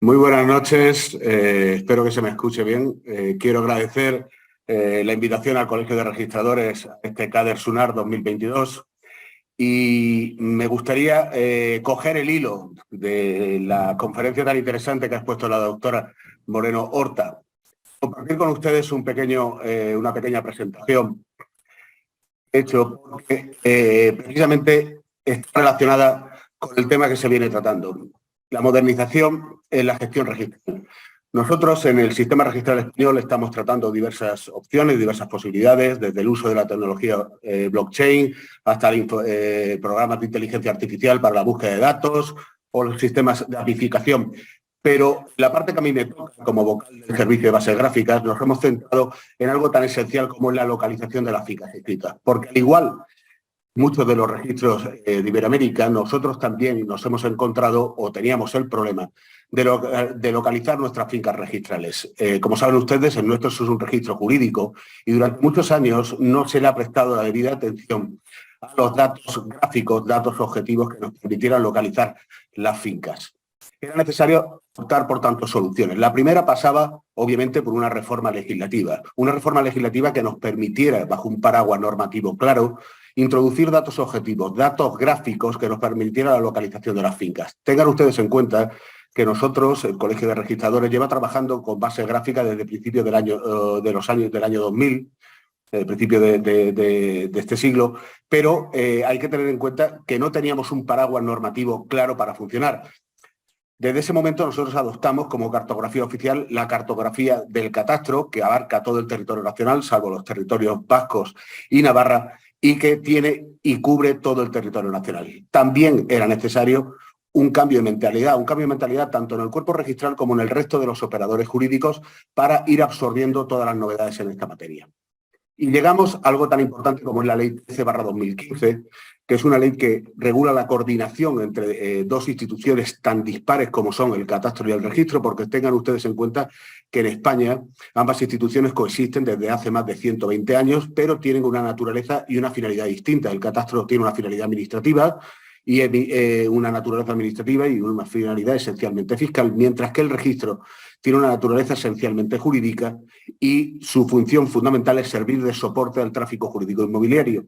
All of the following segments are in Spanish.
Muy buenas noches, espero que se me escuche bien. Quiero agradecer la invitación al Colegio de Registradores a este CADER SUNAR 2022 y me gustaría coger el hilo de la conferencia tan interesante que ha expuesto la doctora Moreno Horta. Compartir con ustedes una pequeña presentación hecho porque precisamente está relacionada con el tema que se viene tratando, la modernización en la gestión registral. Nosotros en el sistema registral español estamos tratando diversas opciones, diversas posibilidades, desde el uso de la tecnología blockchain hasta programas de inteligencia artificial para la búsqueda de datos o los sistemas de amplificación. Pero la parte que a mí me toca como vocal del servicio de bases gráficas, nos hemos centrado en algo tan esencial como es la localización de las fichas escritas. Porque al igual muchos de los registros de Iberoamérica, nosotros también nos hemos encontrado o teníamos el problema de localizar nuestras fincas registrales. Como saben ustedes, el nuestro es un registro jurídico y durante muchos años no se le ha prestado la debida atención a los datos gráficos, datos objetivos que nos permitieran localizar las fincas. Era necesario optar por tantas soluciones. La primera pasaba, obviamente, por una reforma legislativa que nos permitiera, bajo un paraguas normativo claro, introducir datos objetivos, datos gráficos que nos permitieran la localización de las fincas. Tengan ustedes en cuenta que nosotros, el Colegio de Registradores, lleva trabajando con bases gráficas desde principios del año 2000, principio de este siglo, pero hay que tener en cuenta que no teníamos un paraguas normativo claro para funcionar. Desde ese momento nosotros adoptamos como cartografía oficial la cartografía del catastro, que abarca todo el territorio nacional, salvo los territorios vascos y Navarra, y que tiene y cubre todo el territorio nacional. También era necesario un cambio de mentalidad tanto en el cuerpo registral como en el resto de los operadores jurídicos para ir absorbiendo todas las novedades en esta materia. Y llegamos a algo tan importante como es la Ley 13/2015, que es una ley que regula la coordinación entre dos instituciones tan dispares como son el catastro y el registro, porque tengan ustedes en cuenta que en España ambas instituciones coexisten desde hace más de 120 años, pero tienen una naturaleza y una finalidad distinta. El catastro tiene una finalidad administrativa y una naturaleza administrativa y una finalidad esencialmente fiscal, mientras que el registro tiene una naturaleza esencialmente jurídica y su función fundamental es servir de soporte al tráfico jurídico inmobiliario.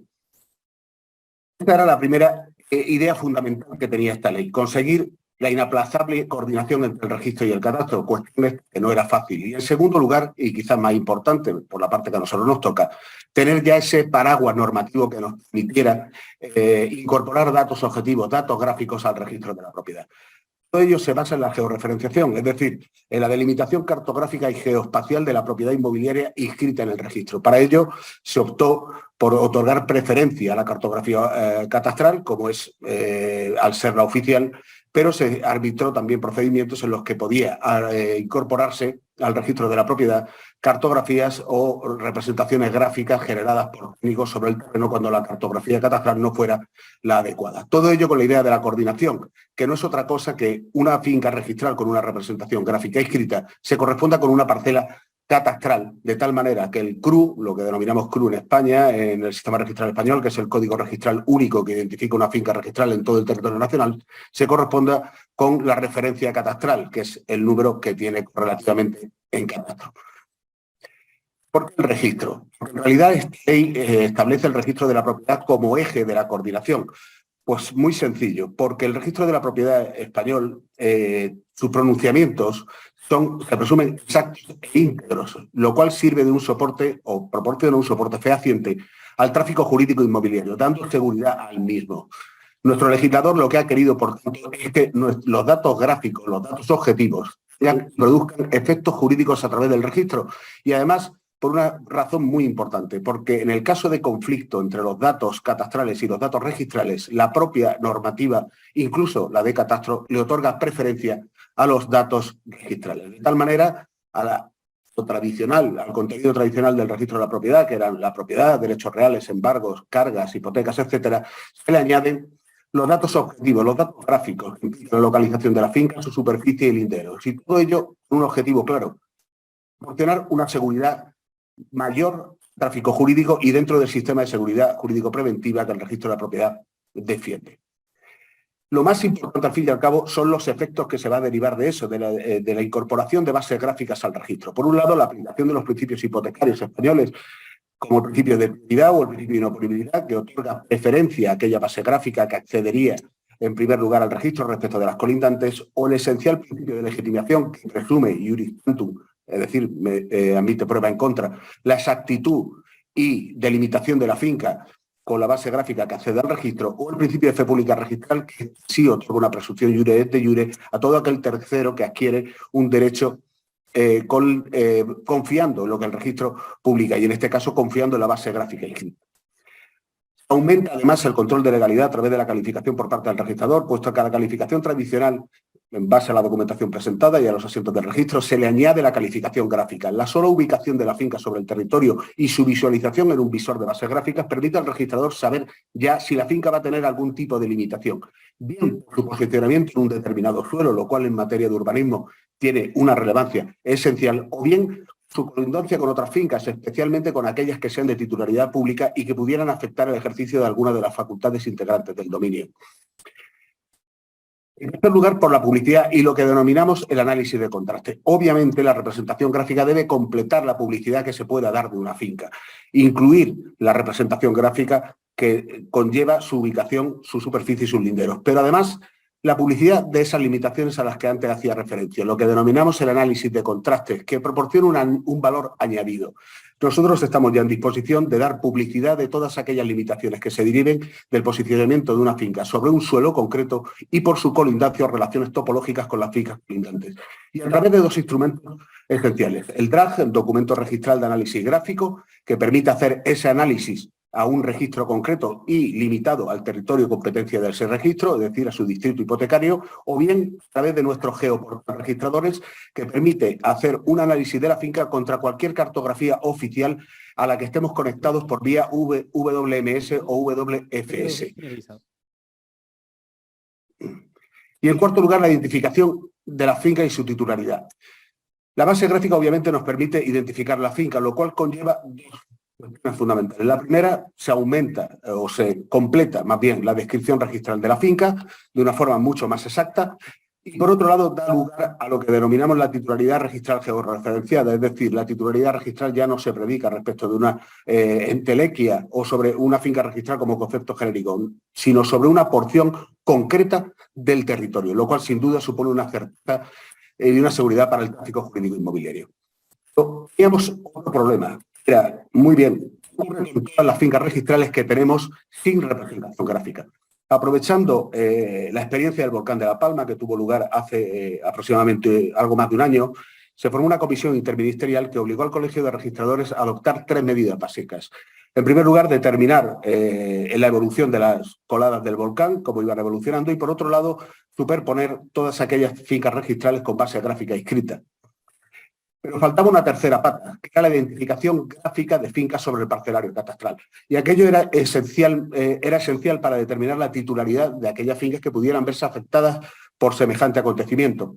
Esta era la primera idea fundamental que tenía esta ley, conseguir la inaplazable coordinación entre el registro y el catastro, cuestiones que no era fácil. Y en segundo lugar, y quizás más importante, por la parte que a nosotros nos toca, tener ya ese paraguas normativo que nos permitiera incorporar datos objetivos, datos gráficos al registro de la propiedad. Todo ello se basa en la georreferenciación, es decir, en la delimitación cartográfica y geoespacial de la propiedad inmobiliaria inscrita en el registro. Para ello se optó por otorgar preferencia a la cartografía catastral, como es al ser la oficial, pero se arbitró también procedimientos en los que podía incorporarse al registro de la propiedad cartografías o representaciones gráficas generadas por técnicos sobre el terreno cuando la cartografía catastral no fuera la adecuada. Todo ello con la idea de la coordinación, que no es otra cosa que una finca registral con una representación gráfica escrita se corresponda con una parcela catastral, de tal manera que el CRU, lo que denominamos CRU en España, en el sistema registral español, que es el código registral único que identifica una finca registral en todo el territorio nacional, se corresponda con la referencia catastral, que es el número que tiene relativamente en catastro. ¿Por qué el registro? Porque en realidad esta ley establece el registro de la propiedad como eje de la coordinación. Pues muy sencillo, porque el registro de la propiedad español, sus pronunciamientos se presumen exactos e íntegros, lo cual sirve de un soporte o proporciona un soporte fehaciente al tráfico jurídico inmobiliario, dando seguridad al mismo. Nuestro legislador lo que ha querido, por tanto, es que los datos gráficos, los datos objetivos, produzcan efectos jurídicos a través del registro y además por una razón muy importante, porque en el caso de conflicto entre los datos catastrales y los datos registrales, la propia normativa, incluso la de catastro, le otorga preferencia a los datos registrales. De tal manera, al contenido tradicional del registro de la propiedad, que eran la propiedad, derechos reales, embargos, cargas, hipotecas, etcétera, se le añaden los datos objetivos, los datos gráficos, la localización de la finca, su superficie y linderos. Y todo ello con un objetivo claro: proporcionar una seguridad mayor tráfico jurídico y dentro del sistema de seguridad jurídico preventiva que el registro de la propiedad defiende. Lo más importante, al fin y al cabo, son los efectos que se va a derivar de eso, de la incorporación de bases gráficas al registro. Por un lado, la aplicación de los principios hipotecarios españoles, como el principio de prioridad o el principio de inoperabilidad, que otorga preferencia a aquella base gráfica que accedería en primer lugar al registro respecto de las colindantes, o el esencial principio de legitimación que presume iuris tantum, es decir, admite prueba en contra, la exactitud y delimitación de la finca con la base gráfica que accede al registro, o el principio de fe pública registral, que sí otorga una presunción iure et de iure a todo aquel tercero que adquiere un derecho confiando en lo que el registro publica, y en este caso confiando en la base gráfica inscrita. Aumenta además el control de legalidad a través de la calificación por parte del registrador, puesto que a la calificación tradicional, en base a la documentación presentada y a los asientos del registro, se le añade la calificación gráfica. La sola ubicación de la finca sobre el territorio y su visualización en un visor de bases gráficas permite al registrador saber ya si la finca va a tener algún tipo de limitación, bien por su posicionamiento en un determinado suelo, lo cual en materia de urbanismo tiene una relevancia esencial, o bien su colindancia con otras fincas, especialmente con aquellas que sean de titularidad pública y que pudieran afectar el ejercicio de alguna de las facultades integrantes del dominio. En tercer lugar, por la publicidad y lo que denominamos el análisis de contraste. Obviamente, la representación gráfica debe completar la publicidad que se pueda dar de una finca, incluir la representación gráfica que conlleva su ubicación, su superficie y sus linderos. Pero además, la publicidad de esas limitaciones a las que antes hacía referencia, lo que denominamos el análisis de contrastes, que proporciona un valor añadido. Nosotros estamos ya en disposición de dar publicidad de todas aquellas limitaciones que se deriven del posicionamiento de una finca sobre un suelo concreto y por su colindancia o relaciones topológicas con las fincas colindantes. Y a través de dos instrumentos esenciales. El DRAG, el documento registral de análisis gráfico, que permite hacer ese análisis a un registro concreto y limitado al territorio de competencia de ese registro, es decir, a su distrito hipotecario, o bien a través de nuestros geoportal registradores, que permite hacer un análisis de la finca contra cualquier cartografía oficial a la que estemos conectados por vía WMS o WFS. Y en cuarto lugar, la identificación de la finca y su titularidad. La base gráfica obviamente nos permite identificar la finca, lo cual conlleva dos fundamentales. La primera, se aumenta o se completa más bien la descripción registral de la finca de una forma mucho más exacta, y por otro lado da lugar a lo que denominamos la titularidad registral georreferenciada, es decir, la titularidad registral ya no se predica respecto de una entelequia o sobre una finca registral como concepto genérico, sino sobre una porción concreta del territorio, lo cual sin duda supone una certeza y una seguridad para el tráfico jurídico inmobiliario. Teníamos otro problema. Era, muy bien, ocurre con todas las fincas registrales que tenemos sin representación gráfica. Aprovechando la experiencia del volcán de La Palma, que tuvo lugar hace aproximadamente algo más de un año, se formó una comisión interministerial que obligó al Colegio de Registradores a adoptar 3 medidas básicas. En primer lugar, determinar la evolución de las coladas del volcán, cómo iban evolucionando, y por otro lado, superponer todas aquellas fincas registrales con base gráfica inscrita. Pero faltaba una tercera pata, que era la identificación gráfica de fincas sobre el parcelario catastral. Y aquello era esencial para determinar la titularidad de aquellas fincas que pudieran verse afectadas por semejante acontecimiento.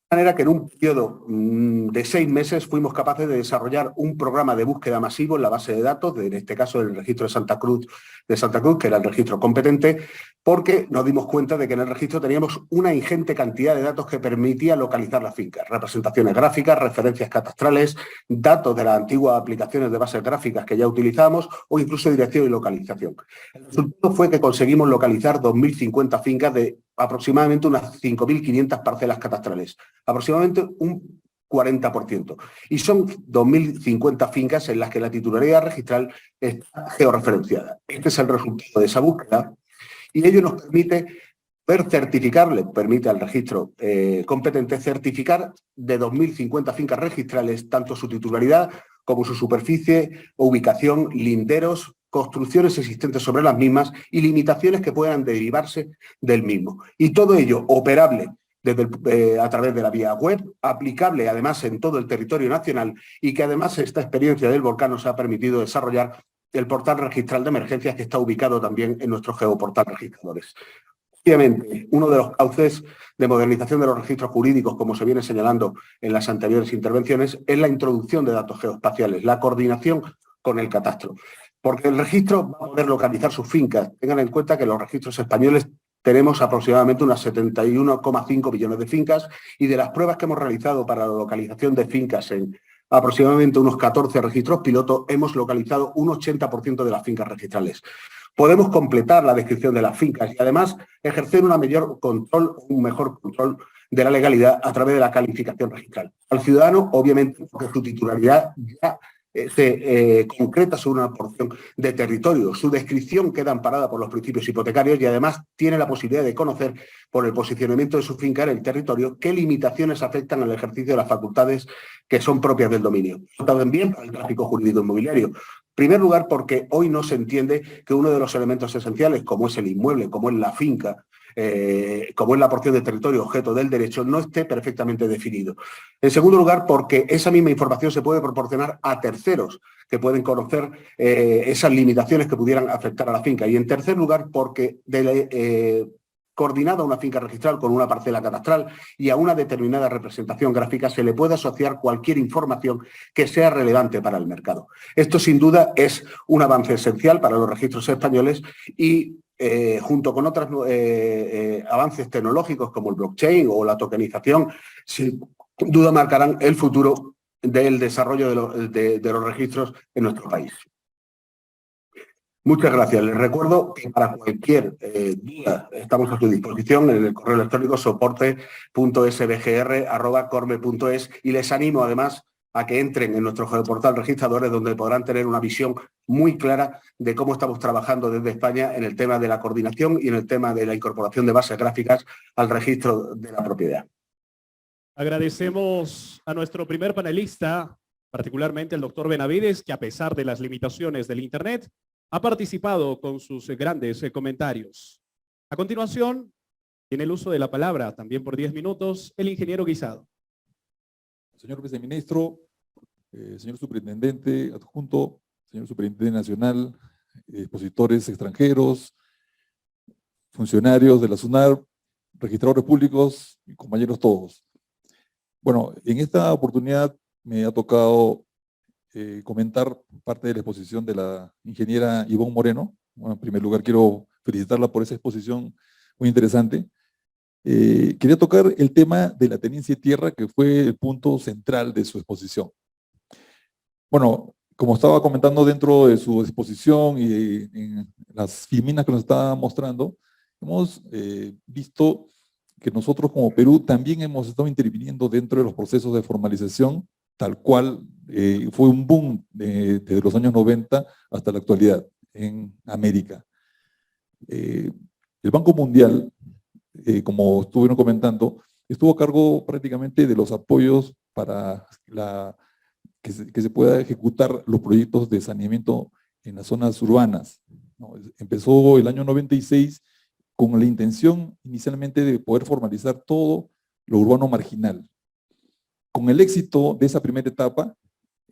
De manera que en un periodo de 6 meses fuimos capaces de desarrollar un programa de búsqueda masivo en la base de datos, en este caso el registro de Santa Cruz, que era el registro competente, porque nos dimos cuenta de que en el registro teníamos una ingente cantidad de datos que permitía localizar las fincas, representaciones gráficas, referencias catastrales, datos de las antiguas aplicaciones de bases gráficas que ya utilizábamos o incluso dirección y localización. El resultado fue que conseguimos localizar 2.050 fincas de aproximadamente unas 5.500 parcelas catastrales, aproximadamente un 40%. Y son 2.050 fincas en las que la titularidad registral está georreferenciada. Este es el resultado de esa búsqueda y ello nos permite le permite al registro competente certificar de 2.050 fincas registrales tanto su titularidad como su superficie, ubicación, linderos, construcciones existentes sobre las mismas y limitaciones que puedan derivarse del mismo. Y todo ello operable a través de la vía web, aplicable además en todo el territorio nacional y que además esta experiencia del volcán nos ha permitido desarrollar el portal registral de emergencias que está ubicado también en nuestro geoportal registradores. Obviamente, uno de los cauces de modernización de los registros jurídicos, como se viene señalando en las anteriores intervenciones, es la introducción de datos geoespaciales, la coordinación con el catastro. Porque el registro va a poder localizar sus fincas. Tengan en cuenta que los registros españoles tenemos aproximadamente unas 71,5 millones de fincas, y de las pruebas que hemos realizado para la localización de fincas en aproximadamente unos 14 registros piloto, hemos localizado un 80% de las fincas registrales. Podemos completar la descripción de las fincas y además ejercer un mejor control de la legalidad a través de la calificación registral. Al ciudadano, obviamente, porque su titularidad ya se concreta sobre una porción de territorio. Su descripción queda amparada por los principios hipotecarios y además tiene la posibilidad de conocer, por el posicionamiento de su finca en el territorio, qué limitaciones afectan al ejercicio de las facultades que son propias del dominio. También para el tráfico jurídico inmobiliario. En primer lugar, porque hoy no se entiende que uno de los elementos esenciales, como es el inmueble, como es la finca, como es la porción de territorio objeto del derecho, no esté perfectamente definido. En segundo lugar, porque esa misma información se puede proporcionar a terceros que pueden conocer esas limitaciones que pudieran afectar a la finca. Y en tercer lugar, porque coordinada una finca registral con una parcela catastral y a una determinada representación gráfica se le puede asociar cualquier información que sea relevante para el mercado. Esto sin duda es un avance esencial para los registros españoles y junto con otros avances tecnológicos como el blockchain o la tokenización, sin duda marcarán el futuro del desarrollo de los registros en nuestro país. Muchas gracias. Les recuerdo que para cualquier duda estamos a su disposición en el correo electrónico soporte.sbgr@corme.es y les animo además a que entren en nuestro portal Registradores, donde podrán tener una visión muy clara de cómo estamos trabajando desde España en el tema de la coordinación y en el tema de la incorporación de bases gráficas al registro de la propiedad. Agradecemos a nuestro primer panelista, particularmente al doctor Benavides, que a pesar de las limitaciones del Internet, ha participado con sus grandes comentarios. A continuación, tiene el uso de la palabra, también por 10 minutos, el ingeniero Guisado. Señor viceministro, señor superintendente adjunto, señor superintendente nacional, expositores extranjeros, funcionarios de la SUNAR, registradores públicos y compañeros todos. Bueno, en esta oportunidad me ha tocado comentar parte de la exposición de la ingeniera Ivonne Moreno. Bueno, en primer lugar quiero felicitarla por esa exposición muy interesante. Quería tocar el tema de la tenencia de tierra, que fue el punto central de su exposición. Bueno, como estaba comentando dentro de su exposición y en las filminas que nos estaba mostrando, hemos visto que nosotros como Perú también hemos estado interviniendo dentro de los procesos de formalización, tal cual fue un boom desde los años 90 hasta la actualidad en América. El Banco Mundial, como estuvieron comentando, estuvo a cargo prácticamente de los apoyos para que se pueda ejecutar los proyectos de saneamiento en las zonas urbanas, ¿no? Empezó el año 96 con la intención inicialmente de poder formalizar todo lo urbano marginal. Con el éxito de esa primera etapa,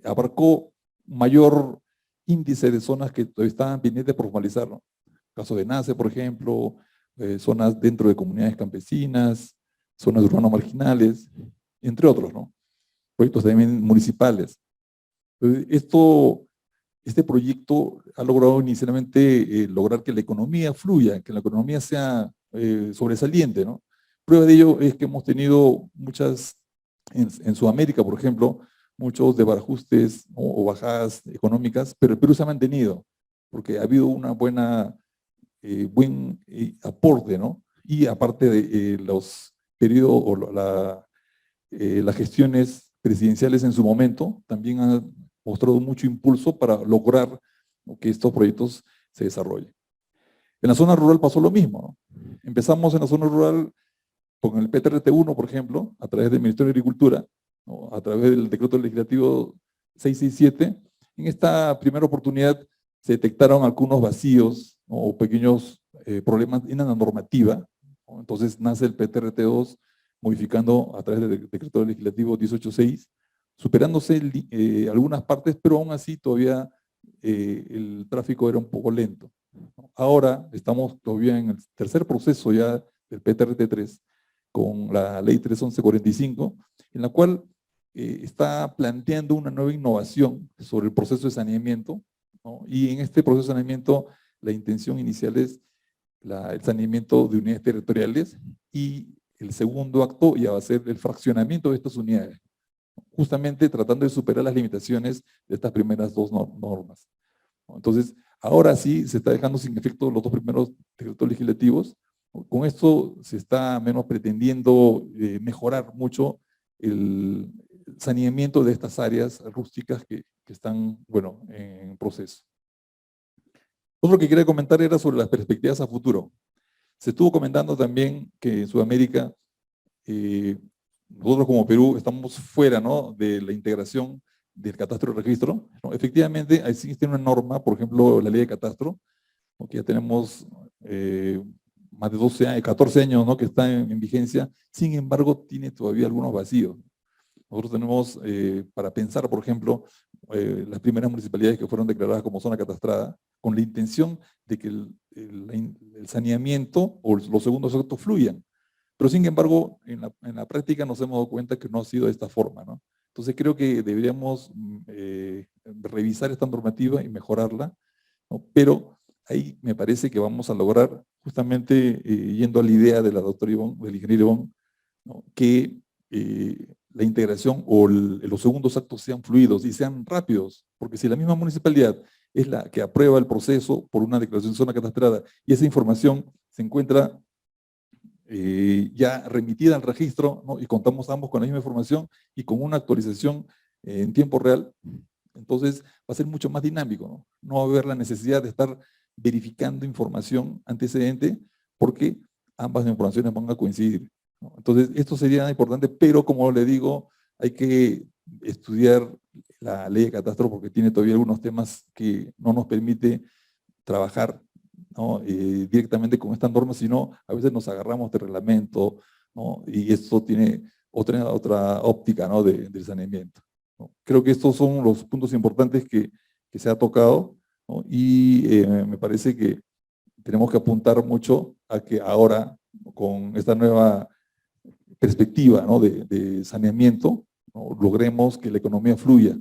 abarcó mayor índice de zonas que todavía estaban pendientes por formalizar, ¿no? Caso de Nace, por ejemplo, zonas dentro de comunidades campesinas, zonas urbanas marginales, entre otros, ¿no? Proyectos también municipales. Este proyecto ha logrado inicialmente lograr que la economía fluya, que la economía sea sobresaliente, ¿no? Prueba de ello es que hemos tenido muchas, en Sudamérica, por ejemplo, muchos desbarajustes o bajadas económicas, pero el Perú se ha mantenido, porque ha habido una buen aporte, ¿no? Y aparte de los periodos o las gestiones presidenciales en su momento, también han mostrado mucho impulso para lograr que estos proyectos se desarrollen. En la zona rural pasó lo mismo, ¿no? Empezamos en la zona rural con el PTRT-1, por ejemplo, a través del Ministerio de Agricultura, ¿no? A través del decreto legislativo 667. En esta primera oportunidad se detectaron algunos vacíos, ¿no? O pequeños problemas en la normativa, ¿no? Entonces nace el PTRT-2 modificando a través del decreto legislativo 186, superándose algunas partes, pero aún así todavía el tráfico era un poco lento. Ahora estamos todavía en el tercer proceso ya del PTRT3 con la ley 31145, en la cual está planteando una nueva innovación sobre el proceso de saneamiento, ¿no? Y en este proceso de saneamiento la intención inicial es el saneamiento de unidades territoriales, y el segundo acto ya va a ser el fraccionamiento de estas unidades, justamente tratando de superar las limitaciones de estas primeras dos normas. Entonces, ahora sí se está dejando sin efecto los dos primeros decretos legislativos. Con esto se está menos pretendiendo mejorar mucho el saneamiento de estas áreas rústicas que están, bueno, en proceso. Otro que quería comentar era sobre las perspectivas a futuro. Se estuvo comentando también que en Sudamérica, nosotros como Perú estamos fuera, ¿no?, de la integración del catastro y registro, ¿no? Efectivamente, existe una norma, por ejemplo, la ley de catastro, ¿no?, que ya tenemos más de 12 años, 14 años, ¿no?, que está en vigencia. Sin embargo, tiene todavía algunos vacíos. Nosotros tenemos, para pensar, por ejemplo, las primeras municipalidades que fueron declaradas como zona catastrada, con la intención de que el saneamiento o los segundos actos fluyan. Pero sin embargo, en la práctica nos hemos dado cuenta que no ha sido de esta forma, ¿no? Entonces creo que deberíamos revisar esta normativa y mejorarla, ¿no? Pero ahí me parece que vamos a lograr, justamente yendo a la idea de la doctora Ivonne, del ingeniero Ivonne, ¿no?, que la integración o los segundos actos sean fluidos y sean rápidos, porque si la misma municipalidad es la que aprueba el proceso por una declaración de zona catastrada y esa información se encuentra ya remitida al registro, ¿no?, y contamos ambos con la misma información y con una actualización en tiempo real, entonces va a ser mucho más dinámico, ¿no? No va a haber la necesidad de estar verificando información antecedente porque ambas informaciones van a coincidir, ¿no? Entonces esto sería importante, pero como le digo, hay que estudiar la ley de catastro porque tiene todavía algunos temas que no nos permite trabajar, ¿no?, directamente con estas normas, sino a veces nos agarramos de reglamento, ¿no?, y esto tiene otra óptica, ¿no?, del saneamiento, ¿no? Creo que estos son los puntos importantes que se ha tocado, ¿no? Y me parece que tenemos que apuntar mucho a que ahora, con esta nueva perspectiva, ¿no?, de saneamiento, ¿no?, logremos que la economía fluya,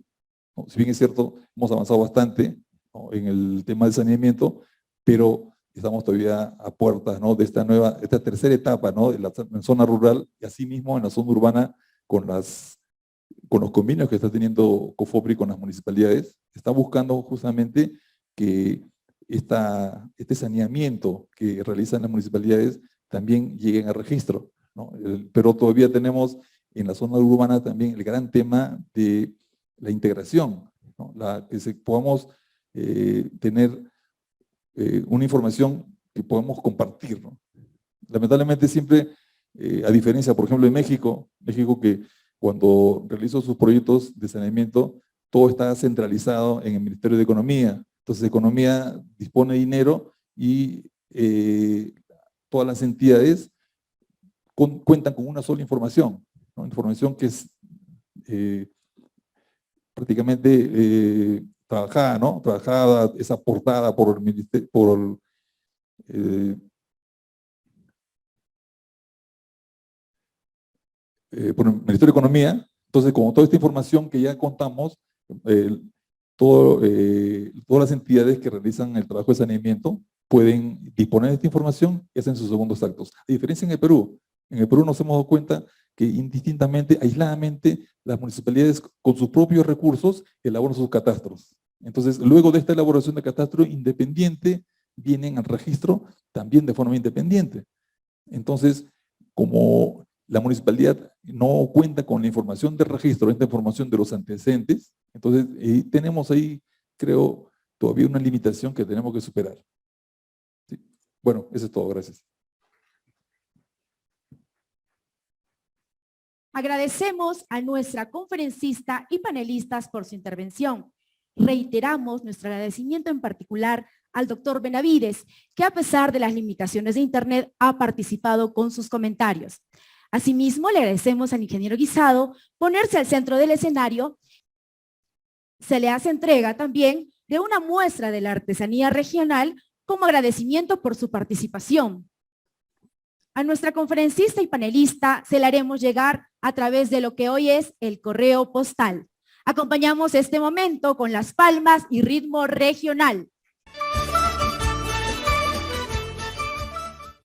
¿no? Si bien es cierto, hemos avanzado bastante, ¿no?, en el tema del saneamiento, pero estamos todavía a puertas, ¿no?, de esta tercera etapa, ¿no?, en la zona rural y asimismo en la zona urbana con los convenios que está teniendo COFOPRI con las municipalidades. Está buscando justamente que este saneamiento que realizan las municipalidades también lleguen a registro, ¿no? Pero todavía tenemos en la zona urbana también el gran tema de la integración, ¿no?, que podamos tener una información que podemos compartir, ¿no? Lamentablemente siempre, a diferencia, por ejemplo, de México que cuando realizó sus proyectos de saneamiento, todo está centralizado en el Ministerio de Economía. Entonces, Economía dispone de dinero y todas las entidades cuentan con una sola información, ¿no?, información que es prácticamente trabajada, ¿no?, trabajada, es aportada por el Ministerio, por el Ministerio de Economía. Entonces, con toda esta información que ya contamos, todas las entidades que realizan el trabajo de saneamiento pueden disponer de esta información y hacen sus segundos actos. A diferencia en el Perú nos hemos dado cuenta que indistintamente, aisladamente, las municipalidades con sus propios recursos elaboran sus catastros. Entonces, luego de esta elaboración de catastro independiente, vienen al registro también de forma independiente. Entonces, como la municipalidad no cuenta con la información del registro, esta información de los antecedentes, entonces tenemos ahí, creo, todavía una limitación que tenemos que superar. ¿Sí? Bueno, eso es todo, gracias. Agradecemos a nuestra conferencista y panelistas por su intervención. Reiteramos nuestro agradecimiento en particular al doctor Benavides, que a pesar de las limitaciones de Internet ha participado con sus comentarios. Asimismo, le agradecemos al ingeniero Guisado ponerse al centro del escenario. Se le hace entrega también de una muestra de la artesanía regional como agradecimiento por su participación. A nuestra conferencista y panelista se le haremos llegar a través de lo que hoy es el correo postal. Acompañamos este momento con las palmas y ritmo regional.